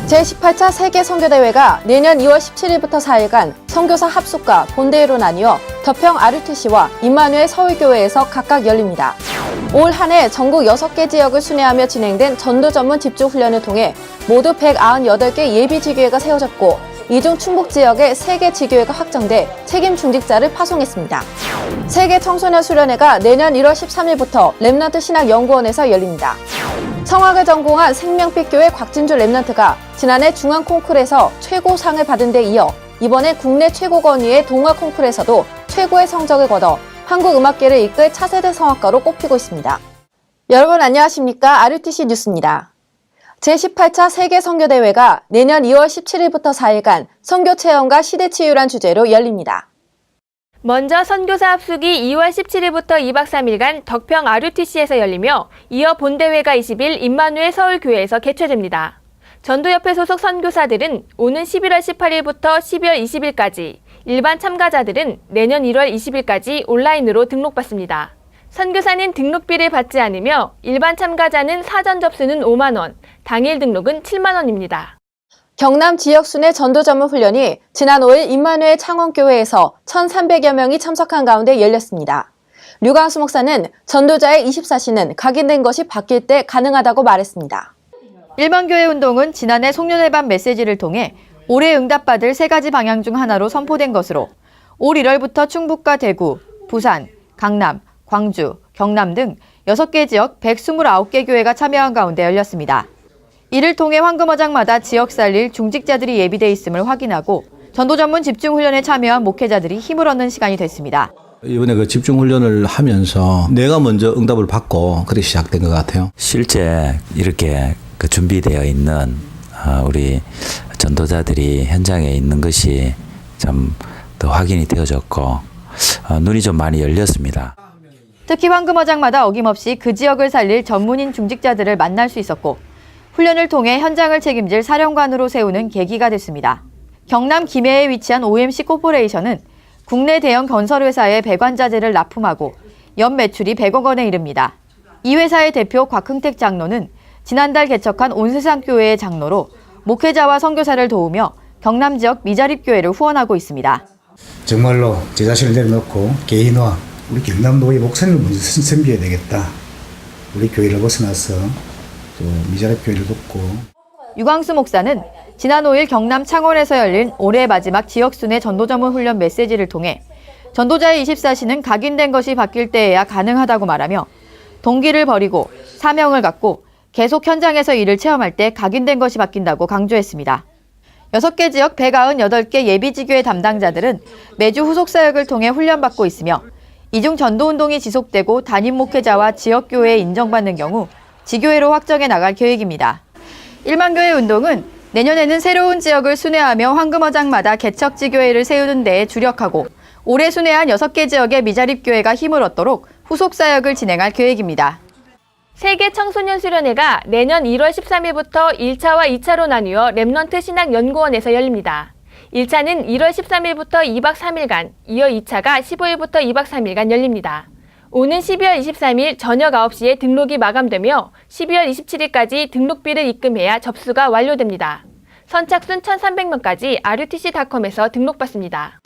제18차 세계 선교대회가 내년 2월 17일부터 4일간 선교사 합숙과 본대회로 나뉘어 덕평 RUTC와 임마누엘 서울교회에서 각각 열립니다. 올 한 해 전국 6개 지역을 순회하며 진행된 전도 전문 집중훈련을 통해 모두 198개 예비 지교회가 세워졌고 이 중 충북 지역에 3개 지교회가 확정돼 책임 중직자를 파송했습니다. 세계 청소년 수련회가 내년 1월 13일부터 렘넌트 신학연구원에서 열립니다. 성악을 전공한 생명빛교회 곽진주 렘넌트가 지난해 중앙 콩쿨에서 최고상을 받은 데 이어 이번에 국내 최고 권위의 동화 콩쿨에서도 최고의 성적을 거둬 한국 음악계를 이끌 차세대 성악가로 꼽히고 있습니다. 여러분 안녕하십니까? RUTC 뉴스입니다. 제18차 세계 선교대회가 내년 2월 17일부터 4일간 선교체험과 시대치유란 주제로 열립니다. 먼저 선교사 합숙이 2월 17일부터 2박 3일간 덕평 RUTC에서 열리며 이어 본대회가 20일 임마누엘 서울교회에서 개최됩니다. 전도협회 소속 선교사들은 오는 11월 18일부터 12월 20일까지, 일반 참가자들은 내년 1월 20일까지 온라인으로 등록받습니다. 선교사는 등록비를 받지 않으며 일반 참가자는 사전 접수는 5만 원, 당일 등록은 7만 원입니다. 경남 지역 순회 전도 전문 훈련이 지난 5일 임마누엘 창원교회에서 1,300여 명이 참석한 가운데 열렸습니다. 류광수 목사는 전도자의 24시는 각인된 것이 바뀔 때 가능하다고 말했습니다. 일반교회 운동은 지난해 송년회반 메시지를 통해 올해 응답받을 3가지 방향 중 하나로 선포된 것으로 올 1월부터 충북과 대구, 부산, 강남, 광주, 경남 등 6개 지역 129개 교회가 참여한 가운데 열렸습니다. 이를 통해 황금어장마다 지역 살릴 중직자들이 예비돼 있음을 확인하고 전도 전문 집중훈련에 참여한 목회자들이 힘을 얻는 시간이 됐습니다. 이번에 그 집중훈련을 하면서 내가 먼저 응답을 받고 그렇게 시작된 것 같아요. 실제 이렇게 준비되어 있는 우리 전도자들이 현장에 있는 것이 좀 더 확인이 되어졌고 눈이 좀 많이 열렸습니다. 특히 황금어장마다 어김없이 그 지역을 살릴 전문인 중직자들을 만날 수 있었고 훈련을 통해 현장을 책임질 사령관으로 세우는 계기가 됐습니다. 경남 김해에 위치한 OMC 코퍼레이션은 국내 대형 건설회사의 배관자재를 납품하고 연 매출이 100억 원에 이릅니다. 이 회사의 대표 곽흥택 장로는 지난달 개척한 온세상교회의 장로로 목회자와 선교사를 도우며 경남 지역 미자립교회를 후원하고 있습니다. 정말로 제 자신을 내려놓고 개인화, 우리 경남도의 목사님을 먼저 섬겨야 되겠다. 우리 교회를 벗어나서 또 미자립교회를 돕고. 유광수 목사는 지난 5일 경남 창원에서 열린 올해 마지막 지역순회 전도전문 훈련 메시지를 통해 전도자의 24시는 각인된 것이 바뀔 때에야 가능하다고 말하며 동기를 버리고 사명을 갖고 계속 현장에서 일을 체험할 때 각인된 것이 바뀐다고 강조했습니다. 6개 지역 198개 예비지교회 담당자들은 매주 후속사역을 통해 훈련받고 있으며 이 중 전도운동이 지속되고 담임 목회자와 지역교회에 인정받는 경우 지교회로 확정해 나갈 계획입니다. 일만교회 운동은 내년에는 새로운 지역을 순회하며 황금어장마다 개척지교회를 세우는 데에 주력하고 올해 순회한 6개 지역의 미자립교회가 힘을 얻도록 후속사역을 진행할 계획입니다. 세계 청소년 수련회가 내년 1월 13일부터 1차와 2차로 나뉘어 렘넌트 신학연구원에서 열립니다. 1차는 1월 13일부터 2박 3일간, 이어 2차가 15일부터 2박 3일간 열립니다. 오는 12월 23일 저녁 9시에 등록이 마감되며 12월 27일까지 등록비를 입금해야 접수가 완료됩니다. 선착순 1,300명까지 RUTC.com에서 등록받습니다.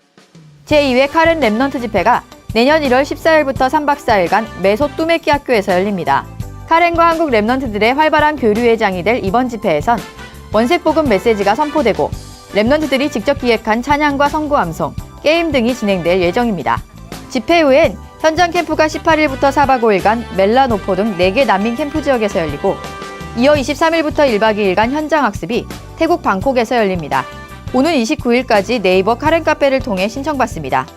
제2회 카렌 렘넌트 집회가 내년 1월 14일부터 3박 4일간 메소 뚜메키 학교에서 열립니다. 카렌과 한국 렘넌트들의 활발한 교류의 장이 될 이번 집회에선 원색복음 메시지가 선포되고 렘넌트들이 직접 기획한 찬양과 선구 암송, 게임 등이 진행될 예정입니다. 집회 후엔 현장 캠프가 18일부터 4박 5일간 멜라노포 등 4개 난민 캠프 지역에서 열리고 이어 23일부터 1박 2일간 현장 학습이 태국 방콕에서 열립니다. 오는 29일까지 네이버 카렌 카페를 통해 신청받습니다.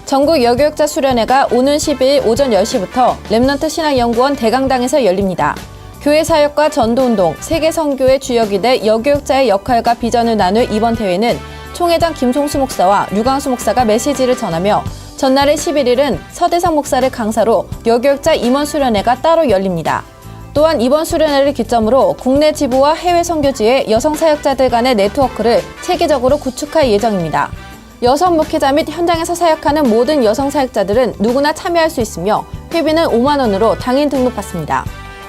전국 여교육자 수련회가 오는 12일 오전 10시부터 렘넌트 신학연구원 대강당에서 열립니다. 교회 사역과 전도운동, 세계 선교의 주역이 될 여교육자의 역할과 비전을 나눌 이번 대회는 총회장 김종수 목사와 류광수 목사가 메시지를 전하며 전날의 11일은 서대성 목사를 강사로 여교육자 임원 수련회가 따로 열립니다. 또한 이번 수련회를 기점으로 국내 지부와 해외 선교지의 여성 사역자들 간의 네트워크를 체계적으로 구축할 예정입니다. 여성 목회자 및 현장에서 사역하는 모든 여성 사역자들은 누구나 참여할 수 있으며 회비는 5만 원으로 당일 등록받습니다.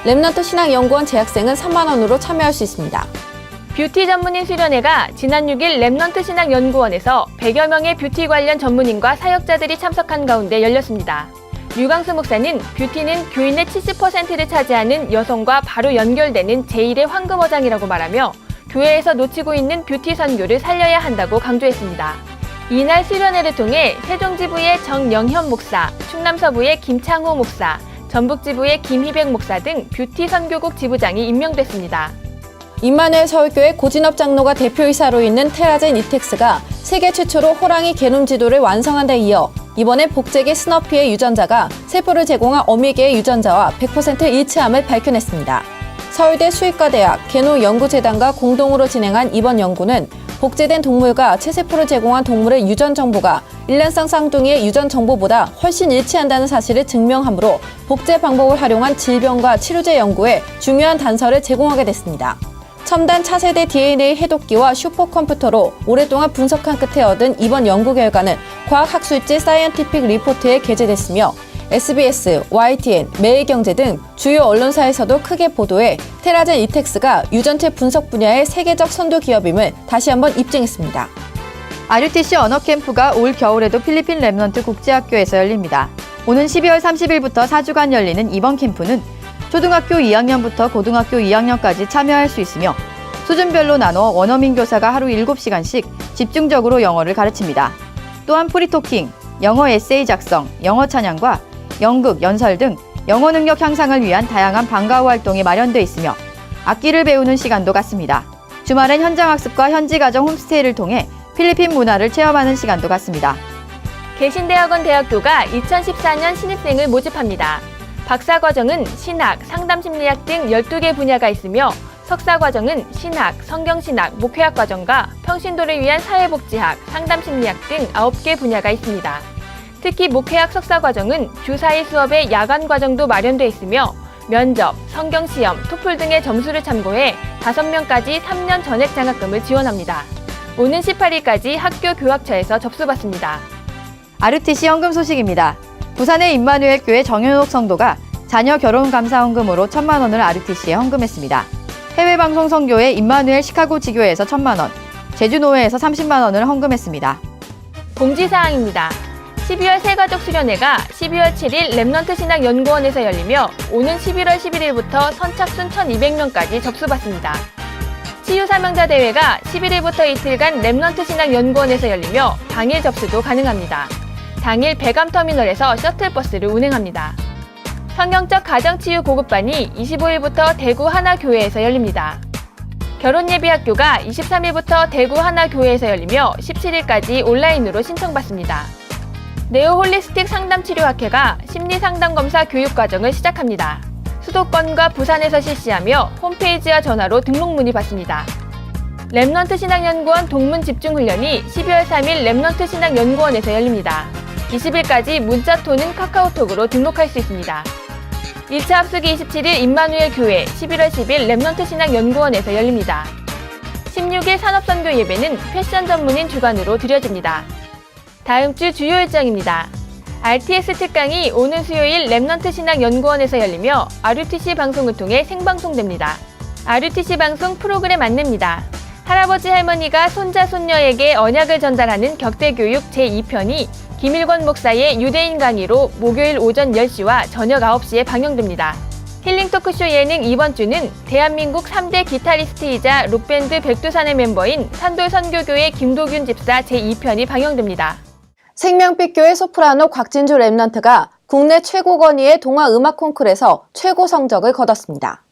렘넌트 신학연구원 재학생은 3만 원으로 참여할 수 있습니다. 뷰티 전문인 수련회가 지난 6일 랩넌트 신학연구원에서 100여 명의 뷰티 관련 전문인과 사역자들이 참석한 가운데 열렸습니다. 류광수 목사는 뷰티는 교인의 70%를 차지하는 여성과 바로 연결되는 제1의 황금어장이라고 말하며 교회에서 놓치고 있는 뷰티 선교를 살려야 한다고 강조했습니다. 이날 수련회를 통해 세종지부의 정영현 목사, 충남서부의 김창호 목사, 전북지부의 김희백 목사 등 뷰티 선교국 지부장이 임명됐습니다. 임마누엘 서울교회 고진업 장로가 대표이사로 있는 테라젠 이텍스가 세계 최초로 호랑이 게놈 지도를 완성한 데 이어 이번에 복제계 스너피의 유전자가 세포를 제공한 어미개의 유전자와 100% 일치함을 밝혀냈습니다. 서울대 수의과대학 게노연구재단과 공동으로 진행한 이번 연구는 복제된 동물과 체세포를 제공한 동물의 유전 정보가 일란성 쌍둥이의 유전 정보보다 훨씬 일치한다는 사실을 증명하므로 복제 방법을 활용한 질병과 치료제 연구에 중요한 단서를 제공하게 됐습니다. 첨단 차세대 DNA 해독기와 슈퍼컴퓨터로 오랫동안 분석한 끝에 얻은 이번 연구 결과는 과학학술지 사이언티픽 리포트에 게재됐으며 SBS, YTN, 매일경제 등 주요 언론사에서도 크게 보도해 테라젠 이텍스가 유전체 분석 분야의 세계적 선도 기업임을 다시 한번 입증했습니다. RUTC 언어캠프가 올 겨울에도 필리핀 랩넌트 국제학교에서 열립니다. 오는 12월 30일부터 4주간 열리는 이번 캠프는 초등학교 2학년부터 고등학교 2학년까지 참여할 수 있으며 수준별로 나눠 원어민 교사가 하루 7시간씩 집중적으로 영어를 가르칩니다. 또한 프리토킹, 영어 에세이 작성, 영어 찬양과 연극, 연설 등 영어 능력 향상을 위한 다양한 방과후 활동이 마련돼 있으며 악기를 배우는 시간도 갖습니다. 주말엔 현장학습과 현지가정 홈스테이를 통해 필리핀 문화를 체험하는 시간도 갖습니다. 개신대학원 대학교가 2014년 신입생을 모집합니다. 박사과정은 신학, 상담심리학 등 12개 분야가 있으며 석사과정은 신학, 성경신학, 목회학 과정과 평신도를 위한 사회복지학, 상담심리학 등 9개 분야가 있습니다. 특히 목회학 석사과정은 주 4일 수업에 야간과정도 마련돼 있으며 면접, 성경시험, 토플 등의 점수를 참고해 5명까지 3년 전액 장학금을 지원합니다. 오는 18일까지 학교 교학처에서 접수받습니다. RUTC 헌금 소식입니다. 부산의 임마누엘 교회 정현옥 성도가 자녀 결혼 감사헌금으로 1,000만 원을 RUTC에 헌금했습니다. 해외방송 선교회 임마누엘 시카고 지교회에서 1,000만 원, 제주노회에서 30만 원을 헌금했습니다. 공지사항입니다. 12월 새가족 수련회가 12월 7일 랩넌트 신학연구원에서 열리며 오는 11월 11일부터 선착순 1,200명까지 접수받습니다. 치유사명자 대회가 11일부터 이틀간 랩넌트 신학연구원에서 열리며 당일 접수도 가능합니다. 당일 배감터미널에서 셔틀버스를 운행합니다. 성경적 가정치유 고급반이 25일부터 대구 하나교회에서 열립니다. 결혼예비학교가 23일부터 대구 하나교회에서 열리며 17일까지 온라인으로 신청받습니다. 네오홀리스틱 상담치료학회가 심리상담검사 교육과정을 시작합니다. 수도권과 부산에서 실시하며 홈페이지와 전화로 등록 문의받습니다. 랩넌트 신학연구원 동문집중훈련이 12월 3일 랩넌트 신학연구원에서 열립니다. 20일까지 문자토는 카카오톡으로 등록할 수 있습니다. 1차 합숙이 27일 임마누엘 교회, 11월 10일 랩넌트 신학연구원에서 열립니다. 16일 산업선교 예배는 패션 전문인 주관으로 드려집니다. 다음 주 주요 일정입니다. RTS 특강이 오는 수요일 랩넌트 신학연구원에서 열리며 RUTC 방송을 통해 생방송됩니다. RUTC 방송 프로그램 안내입니다. 할아버지 할머니가 손자 손녀에게 언약을 전달하는 격대교육 제2편이 김일권 목사의 유대인 강의로 목요일 오전 10시와 저녁 9시에 방영됩니다. 힐링 토크쇼 예능 이번 주는 대한민국 3대 기타리스트이자 록밴드 백두산의 멤버인 산돌선교교회 김도균 집사 제2편이 방영됩니다. 생명빛교회 소프라노 곽진주 랩넌트가 국내 최고 권위의 동아음악 콩쿨에서 최고 성적을 거뒀습니다.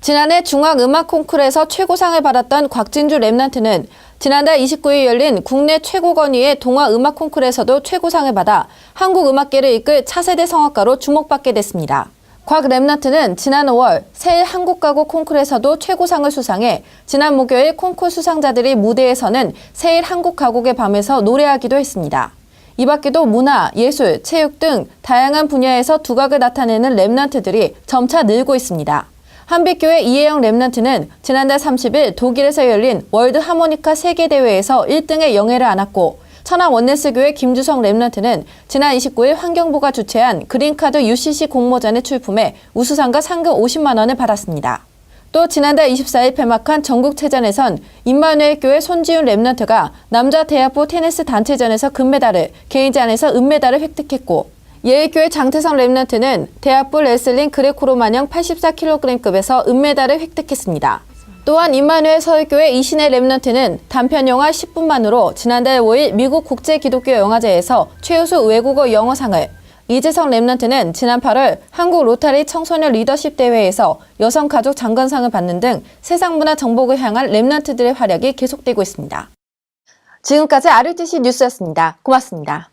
지난해 중앙음악 콩쿨에서 최고상을 받았던 곽진주 랩넌트는 지난달 29일 열린 국내 최고 권위의 동아음악 콩쿨에서도 최고상을 받아 한국 음악계를 이끌 차세대 성악가로 주목받게 됐습니다. 곽 랩넌트는 지난 5월 세일 한국가곡 콩쿨에서도 최고상을 수상해 지난 목요일 콩쿨 수상자들이 무대에 서는 세일 한국가곡의 밤에서 노래하기도 했습니다. 이 밖에도 문화, 예술, 체육 등 다양한 분야에서 두각을 나타내는 랩넌트들이 점차 늘고 있습니다. 한빛교회 이혜영 랩넌트는 지난달 30일 독일에서 열린 월드 하모니카 세계대회에서 1등의 영예를 안았고 천안 원네스교회 김주성 랩넌트는 지난 29일 환경부가 주최한 그린카드 UCC 공모전에 출품해 우수상과 상금 50만 원을 받았습니다. 또 지난달 24일 폐막한 전국체전에선 임마누엘 교회 손지훈 랩런트가 남자 대학부 테니스 단체전에서 금메달을, 개인전에서 은메달을 획득했고 예일교회 장태성 랩런트는 대학부 레슬링 그레코로마냥 84kg급에서 은메달을 획득했습니다. 또한 임마누엘 서울교회 이신혜 랩런트는 단편영화 10분만으로 지난달 5일 미국 국제기독교영화제에서 최우수 외국어 영어상을, 이재성 랩런트는 지난 8월 한국 로타리 청소년 리더십 대회에서 여성가족 장관상을 받는 등 세상문화 정복을 향한 랩런트들의 활약이 계속되고 있습니다. 지금까지 RUTC 뉴스였습니다. 고맙습니다.